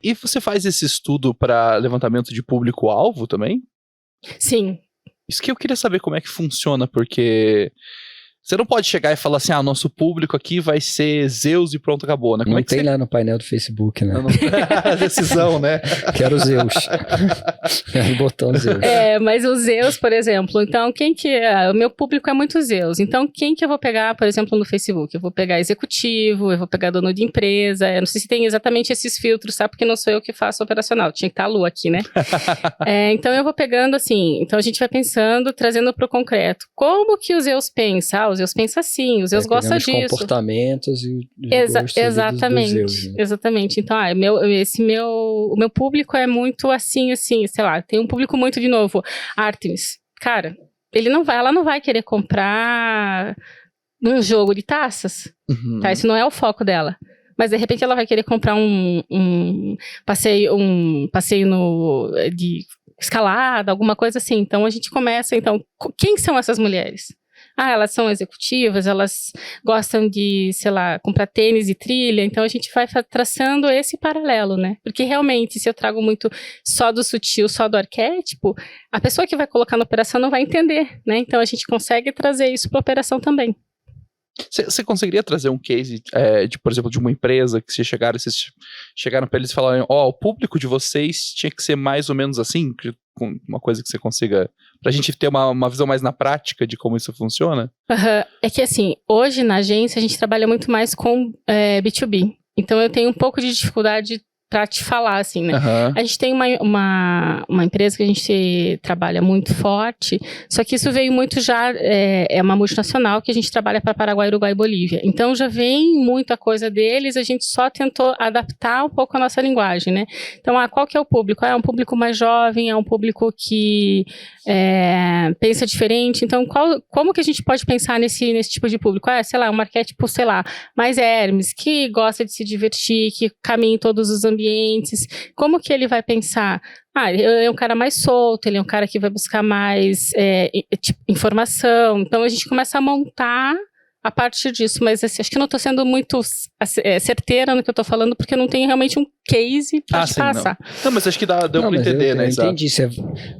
E você faz esse estudo para levantamento de público-alvo também? Sim. Isso que eu queria saber como é que funciona, porque você não pode chegar e falar assim, nosso público aqui vai ser Zeus e pronto, acabou, né? Como não é que tem você... lá no painel do Facebook, né? Decisão, né? Quero Zeus. Quero o botão Zeus. Mas o Zeus, por exemplo, então o meu público é muito Zeus, então quem que eu vou pegar, por exemplo, no Facebook? Eu vou pegar executivo, eu vou pegar dono de empresa, eu não sei se tem exatamente esses filtros, tá? Porque não sou eu que faço operacional, tinha que estar a Lu aqui, né? Então eu vou pegando assim, então a gente vai pensando, trazendo pro concreto. Como que o Zeus pensa? O Zeus pensa assim, o Zeus gosta disso. Os comportamentos e os gostos exatamente, do Zeus, né? Exatamente. Então, o meu público é muito assim, sei lá, tem um público muito, de novo, Artemis. Cara, ela não vai querer comprar um jogo de taças, tá? Isso não é o foco dela. Mas, de repente, ela vai querer comprar um passeio de escalada, alguma coisa assim. Então, a gente começa, quem são essas mulheres? Elas são executivas, elas gostam de, sei lá, comprar tênis e trilha, então a gente vai traçando esse paralelo, né? Porque realmente, se eu trago muito só do sutil, só do arquétipo, a pessoa que vai colocar na operação não vai entender, né? Então a gente consegue trazer isso para a operação também. Você conseguiria trazer um case, por exemplo, de uma empresa que vocês chegaram para eles e falaram, o público de vocês tinha que ser mais ou menos assim, uma coisa que você consiga, pra gente ter uma visão mais na prática de como isso funciona? É que assim, hoje na agência a gente trabalha muito mais com B2B, então eu tenho um pouco de dificuldade pra te falar, assim, né? A gente tem uma empresa que a gente trabalha muito forte, só que isso veio muito já, é uma multinacional que a gente trabalha para Paraguai, Uruguai e Bolívia. Então já vem muita coisa deles, a gente só tentou adaptar um pouco a nossa linguagem, né? Então, qual que é o público? É um público mais jovem, é um público que pensa diferente. Então, como que a gente pode pensar nesse tipo de público? Sei lá, um arquétipo, sei lá, mais Hermes, que gosta de se divertir, que caminha em todos os ambientes. Como que ele vai pensar? Ele é um cara mais solto, ele é um cara que vai buscar mais informação. Então, a gente começa a montar a partir disso. Mas assim, acho que eu não estou sendo muito certeira no que eu estou falando, porque eu não tenho realmente um case para te passar. Não, mas acho que deu para entender, né? Eu entendi.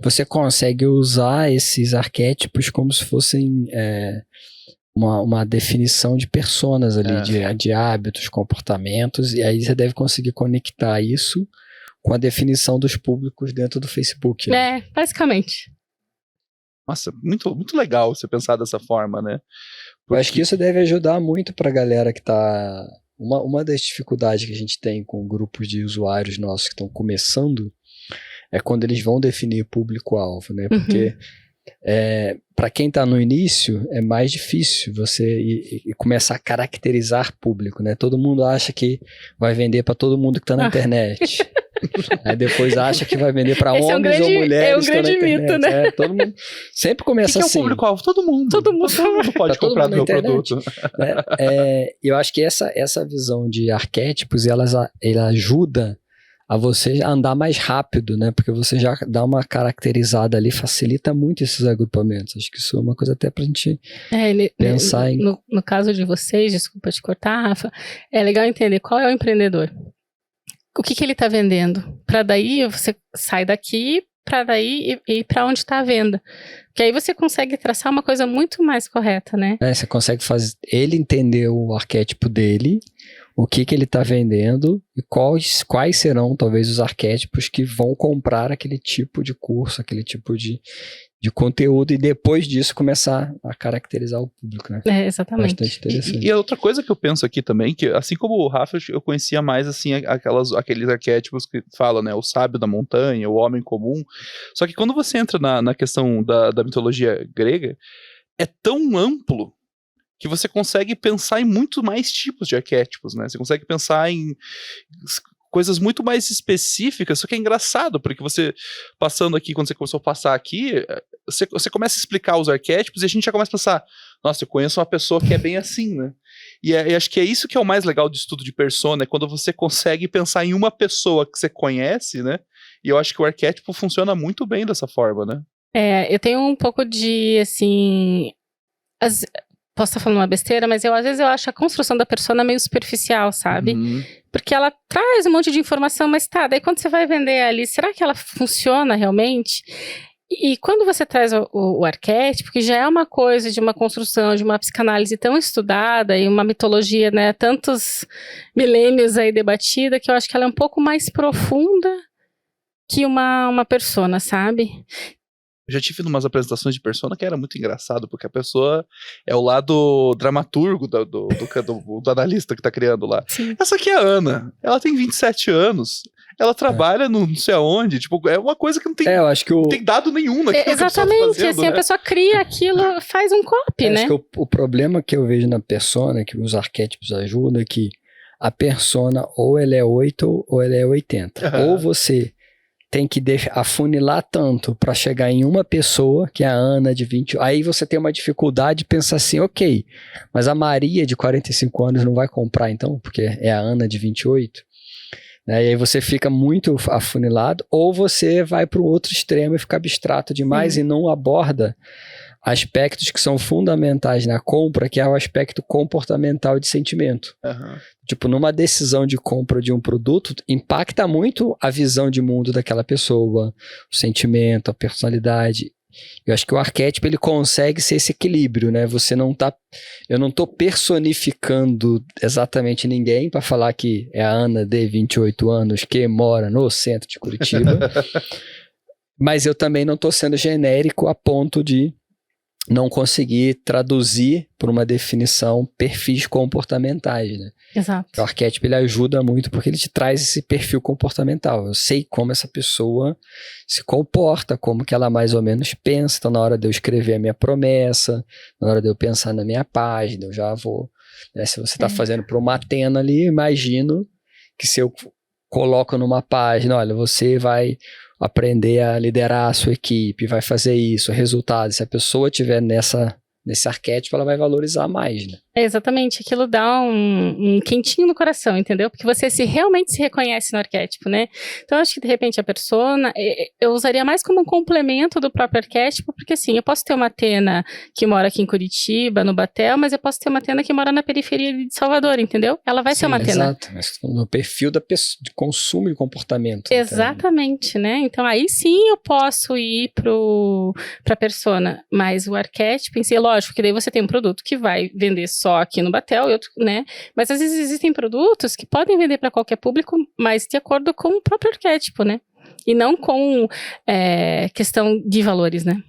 Você consegue usar esses arquétipos como se fossem... uma definição de personas ali, de hábitos, comportamentos, e aí você deve conseguir conectar isso com a definição dos públicos dentro do Facebook. Né? Basicamente. Nossa, muito, muito legal você pensar dessa forma, né? Eu acho que isso deve ajudar muito pra galera que tá... Uma das dificuldades que a gente tem com grupos de usuários nossos que estão começando é quando eles vão definir público-alvo, né? Porque... para quem está no início, é mais difícil você ir começar a caracterizar público, né? Todo mundo acha que vai vender para todo mundo que está na internet. Aí depois acha que vai vender para homens ou mulheres. É um grande mito, né? Todo mundo sempre começa assim. O que é o público-alvo? Todo mundo pode comprar meu produto. Eu acho que essa visão de arquétipos, ela ajuda a você andar mais rápido, né? Porque você já dá uma caracterizada ali, facilita muito esses agrupamentos. Acho que isso é uma coisa até pra gente pensar em... No caso de vocês, desculpa te cortar, Rafa, é legal entender qual é o empreendedor. O que ele tá vendendo? Para daí você sai daqui, para daí ir para onde está a venda. Porque aí você consegue traçar uma coisa muito mais correta, né? Você consegue fazer ele entender o arquétipo dele, o que ele está vendendo e quais serão talvez os arquétipos que vão comprar aquele tipo de curso, aquele tipo de conteúdo, e depois disso começar a caracterizar o público, né? Exatamente. Bastante interessante. E a outra coisa que eu penso aqui também, que assim como o Rafa, eu conhecia mais assim aqueles arquétipos que falam, né, o sábio da montanha, o homem comum, só que quando você entra na questão da mitologia grega, é tão amplo que você consegue pensar em muito mais tipos de arquétipos, né? Você consegue pensar em coisas muito mais específicas, só que é engraçado, porque você, passando aqui, quando você começou a passar aqui, você começa a explicar os arquétipos e a gente já começa a pensar, nossa, eu conheço uma pessoa que é bem assim, né? E acho que é isso que é o mais legal do estudo de persona, é quando você consegue pensar em uma pessoa que você conhece, né? E eu acho que o arquétipo funciona muito bem dessa forma, né? Eu tenho um pouco de, assim... posso estar falando uma besteira, mas às vezes eu acho a construção da persona meio superficial, sabe? Porque ela traz um monte de informação, mas daí quando você vai vender ali, será que ela funciona realmente? E quando você traz o arquétipo, que já é uma coisa de uma construção, de uma psicanálise tão estudada e uma mitologia, né, tantos milênios aí debatida, que eu acho que ela é um pouco mais profunda que uma persona, sabe? Eu já tive umas apresentações de persona que era muito engraçado, porque a pessoa é o lado dramaturgo do analista que tá criando lá. Sim. Essa aqui é a Ana, ela tem 27 anos, ela trabalha no não sei aonde, tipo, é uma coisa que não tem, eu acho que não tem dado nenhum naquilo exatamente, que a pessoa tá fazendo, assim, né? a pessoa cria aquilo, faz um copy, né? Acho que o problema que eu vejo na persona, que os arquétipos ajudam, é que a persona ou ela é 8 ou ela é 80. Ou você tem que afunilar tanto para chegar em uma pessoa, que é a Ana de 20, aí você tem uma dificuldade de pensar assim, ok, mas a Maria de 45 anos não vai comprar então, porque é a Ana de 28, né? E aí você fica muito afunilado, ou você vai para o outro extremo e fica abstrato demais e não aborda aspectos que são fundamentais na compra, que é o aspecto comportamental de sentimento. Tipo, numa decisão de compra de um produto, impacta muito a visão de mundo daquela pessoa, o sentimento, a personalidade. Eu acho que o arquétipo, ele consegue ser esse equilíbrio, né? Eu não tô personificando exatamente ninguém para falar que é a Ana de 28 anos que mora no centro de Curitiba, mas eu também não tô sendo genérico a ponto de não conseguir traduzir por uma definição perfis comportamentais, né? Exato. O arquétipo, ele ajuda muito porque ele te traz esse perfil comportamental. Eu sei como essa pessoa se comporta, como que ela mais ou menos pensa. Então, na hora de eu escrever a minha promessa, na hora de eu pensar na minha página, eu já vou... Né, se você está fazendo para uma Atena ali, imagino que se eu coloco numa página, olha, você vai aprender a liderar a sua equipe, vai fazer isso, resultado. Se a pessoa estiver nesse arquétipo, ela vai valorizar mais, né? Exatamente, aquilo dá um quentinho no coração, entendeu? Porque você realmente se reconhece no arquétipo, né? Então, eu acho que, de repente, a persona, eu usaria mais como um complemento do próprio arquétipo, porque, assim, eu posso ter uma Atena que mora aqui em Curitiba, no Batel, mas eu posso ter uma Atena que mora na periferia de Salvador, entendeu? Ela vai ser uma Atena. Exato, mas no perfil da pessoa, de consumo e comportamento. Exatamente, né? Então, aí sim eu posso ir pra persona, mas o arquétipo em si, lógico, que daí você tem um produto que vai vender só aqui no Batel e outro, né? Mas às vezes existem produtos que podem vender para qualquer público, mas de acordo com o próprio arquétipo, né? E não com questão de valores, né?